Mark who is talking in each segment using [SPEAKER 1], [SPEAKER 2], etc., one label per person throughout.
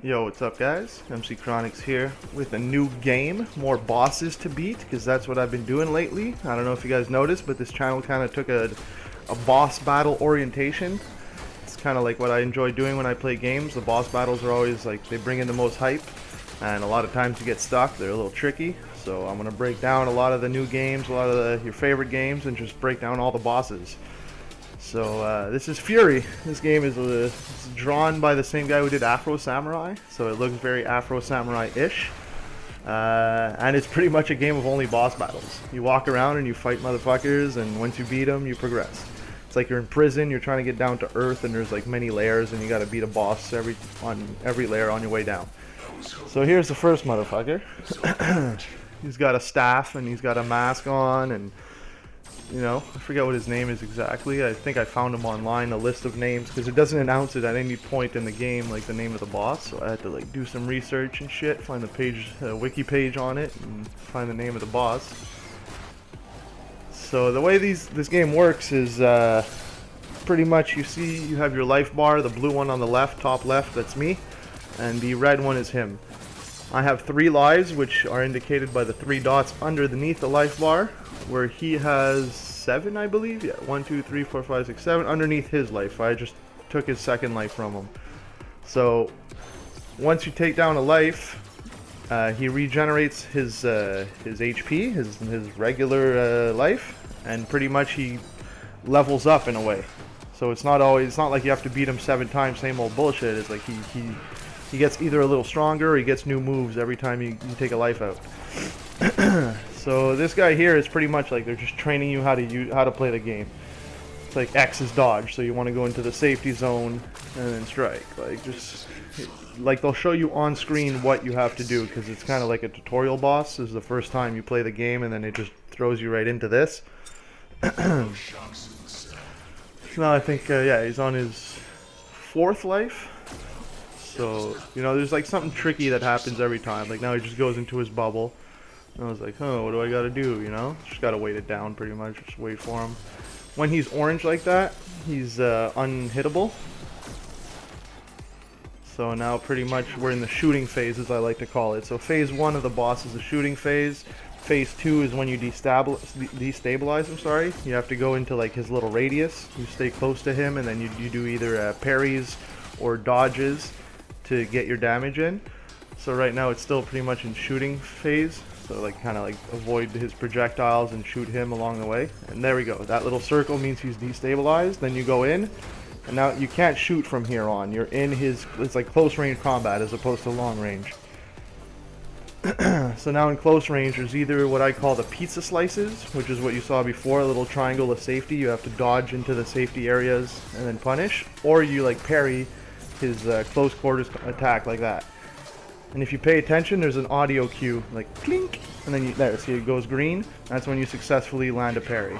[SPEAKER 1] Yo, what's up guys? MC Chronix here with a new game, more bosses to beat, because that's what I've been doing lately. I don't know if you guys noticed, but this channel kind of took a boss battle orientation. It's kind of like what I enjoy doing when I play games. The boss battles are always like, they bring in the most hype, and a lot of times you get stuck, they're a little tricky. So I'm going to break down a lot of the new games, a lot of your favorite games, and just break down all the bosses. So this is FURI. This game is it's drawn by the same guy who did Afro Samurai, so it looks very Afro Samurai-ish. And it's pretty much a game of only boss battles. You walk around and you fight motherfuckers, and once you beat them, you progress. It's like you're in prison, you're trying to get down to earth, and there's like many layers, and you gotta beat a boss on every layer on your way down. So here's the first motherfucker. He's got a staff, and he's got a mask on, and you know, I forget what his name is exactly. I think I found him online, a list of names, because it doesn't announce it at any point in the game, like the name of the boss. So I had to like do some research and shit, find the page, wiki page on it, and find the name of the boss. So the way this game works is pretty much you have your life bar, the blue one on the left, top left, that's me, and the red one is him. I have 3 lives, which are indicated by the 3 dots underneath the life bar, where he has 7, I believe. Yeah, 1, 2, 3, 4, 5, 6, 7 underneath his life. I just took his second life from him. So once you take down a life, he regenerates his HP, his regular life, and pretty much he levels up in a way. So it's not like you have to beat him 7 times, same old bullshit. It's like he gets either a little stronger or he gets new moves every time you take a life out. So this guy here is pretty much like they're just training you how to play the game. It's like X is dodge, so you want to go into the safety zone and then strike. Like they'll show you on screen what you have to do, because it's kind of like a tutorial boss. This is the first time you play the game, and then it just throws you right into this. Now I think yeah, he's on his 4th life. So, you know, there's like something tricky that happens every time. Like now he just goes into his bubble. And I was like, oh, what do I gotta do, you know? Just gotta wait it down pretty much, just wait for him. When he's orange like that, he's unhittable. So now pretty much we're in the shooting phase, as I like to call it. So phase 1 of the boss is the shooting phase. Phase 2 is when you destabilize him, sorry. You have to go into like his little radius. You stay close to him, and then you do either parries or dodges to get your damage in. So right now it's still pretty much in shooting phase. So like kind of like avoid his projectiles and shoot him along the way. And there we go. That little circle means he's destabilized. Then you go in, and now you can't shoot from here on. You're in his, it's like close range combat as opposed to long range. So now in close range there's either what I call the pizza slices, which is what you saw before, a little triangle of safety. You have to dodge into the safety areas and then punish, or you like parry his close quarters attack like that. And if you pay attention, there's an audio cue, like clink, and then there, see it goes green. That's when you successfully land a parry.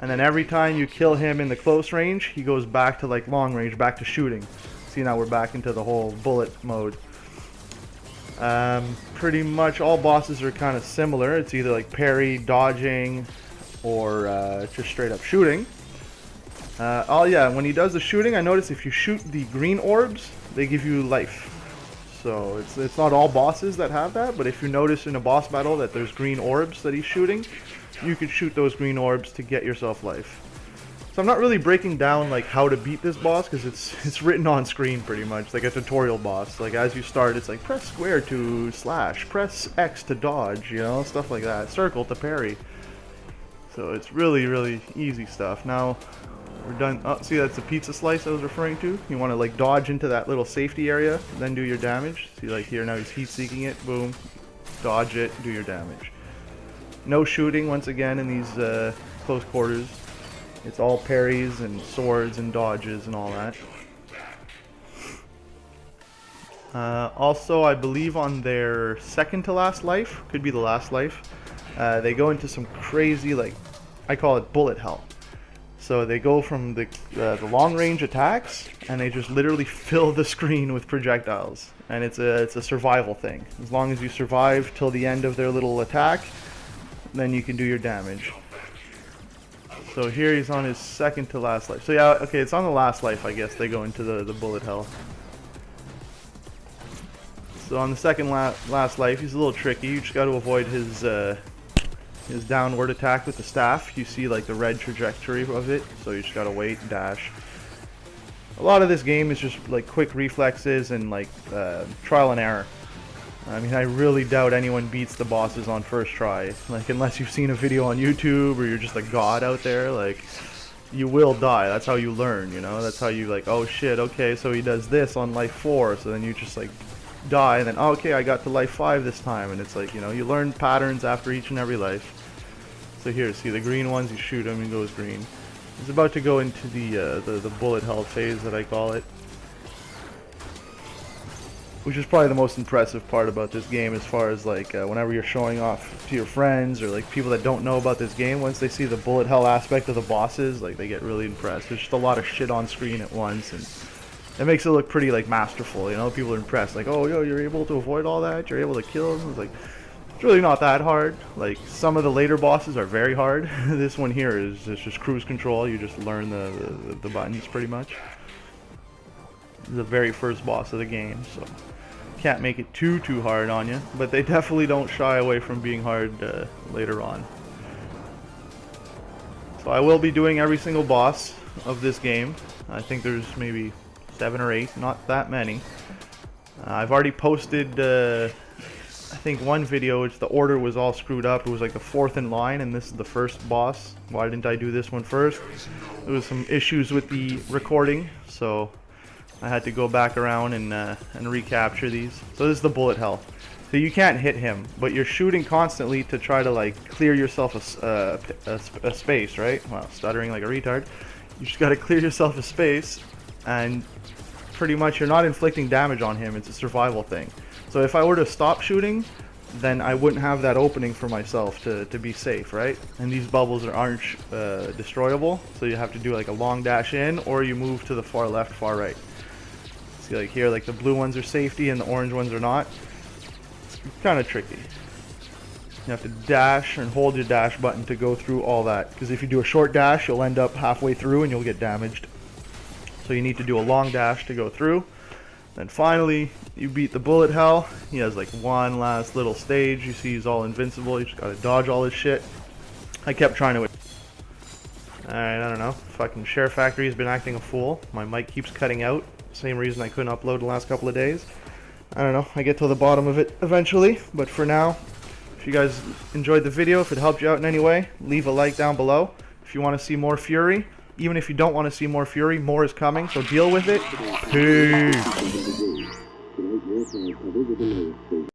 [SPEAKER 1] And then every time you kill him in the close range, he goes back to like long range, back to shooting. See, now we're back into the whole bullet mode. Pretty much all bosses are kind of similar. It's either like parry, dodging, or just straight up shooting. Oh yeah, when he does the shooting, I notice if you shoot the green orbs, they give you life. So it's not all bosses that have that, but if you notice in a boss battle that there's green orbs that he's shooting, you can shoot those green orbs to get yourself life. So I'm not really breaking down like how to beat this boss, because it's written on screen pretty much, like a tutorial boss. Like as you start, it's like press square to slash, press X to dodge, you know, stuff like that, circle to parry. So it's really easy stuff. Now we're done. Oh, see, that's the pizza slice I was referring to. You want to like dodge into that little safety area, then do your damage. See, like here now he's heat seeking it. Boom, dodge it, do your damage. No shooting once again in these close quarters. It's all parries and swords and dodges and all that. Also, I believe on their second to last life, could be the last life, they go into some crazy, like, I call it bullet hell. So they go from the long range attacks, and they just literally fill the screen with projectiles. And it's a survival thing. As long as you survive till the end of their little attack, then you can do your damage. So here he's on his second to last life. So yeah, okay, it's on the last life, I guess. They go into the bullet hell. So on the second last life, he's a little tricky. You just got to avoid his downward attack with the staff. You see like the red trajectory of it, so you just got to wait and dash. A lot of this game is just like quick reflexes and like trial and error. I mean, I really doubt anyone beats the bosses on first try. Like, unless you've seen a video on YouTube or you're just a god out there, like, you will die. That's how you learn, you know? That's how you, like, oh shit, okay, so he does this on life 4, so then you just, like, die, and then, oh, okay, I got to life 5 this time, and it's like, you know, you learn patterns after each and every life. So here, see, the green ones, you shoot him, he goes green. He's about to go into the bullet hell phase that I call it. Which is probably the most impressive part about this game, as far as like whenever you're showing off to your friends or like people that don't know about this game, once they see the bullet hell aspect of the bosses, like they get really impressed. There's just a lot of shit on screen at once, and it makes it look pretty like masterful, you know? People are impressed, like, oh yo, you're able to avoid all that, you're able to kill them. It's like, it's really not that hard. Like, some of the later bosses are very hard. This one here is just cruise control. You just learn the buttons pretty much. The very first boss of the game, so can't make it too hard on you, but they definitely don't shy away from being hard later on. So I will be doing every single boss of this game. I think there's maybe 7 or 8, not that many. I've already posted I think one video which the order was all screwed up. It was like the 4th in line, and this is the first boss. Why didn't I do this one first? There was some issues with the recording, so I had to go back around and recapture these. So this is the bullet hell. So you can't hit him, but you're shooting constantly to try to like clear yourself a space, right? Well, stuttering like a retard. You just got to clear yourself a space, and pretty much you're not inflicting damage on him. It's a survival thing. So if I were to stop shooting, then I wouldn't have that opening for myself to be safe, right? And these bubbles aren't destroyable, so you have to do like a long dash in, or you move to the far left, far right. See, like here, like the blue ones are safety and the orange ones are not. It's kind of tricky. You have to dash and hold your dash button to go through all that, because if you do a short dash, you'll end up halfway through and you'll get damaged. So you need to do a long dash to go through. Then finally, you beat the bullet hell. He has like one last little stage. You see he's all invincible. You just gotta dodge all his shit. I kept trying to... Alright, I don't know. Fucking Share Factory has been acting a fool. My mic keeps cutting out. Same reason I couldn't upload the last couple of days. I don't know. I get to the bottom of it eventually. But for now, if you guys enjoyed the video, if it helped you out in any way, leave a like down below. If you want to see more FURI, even if you don't want to see more FURI, more is coming, so deal with it. Peace.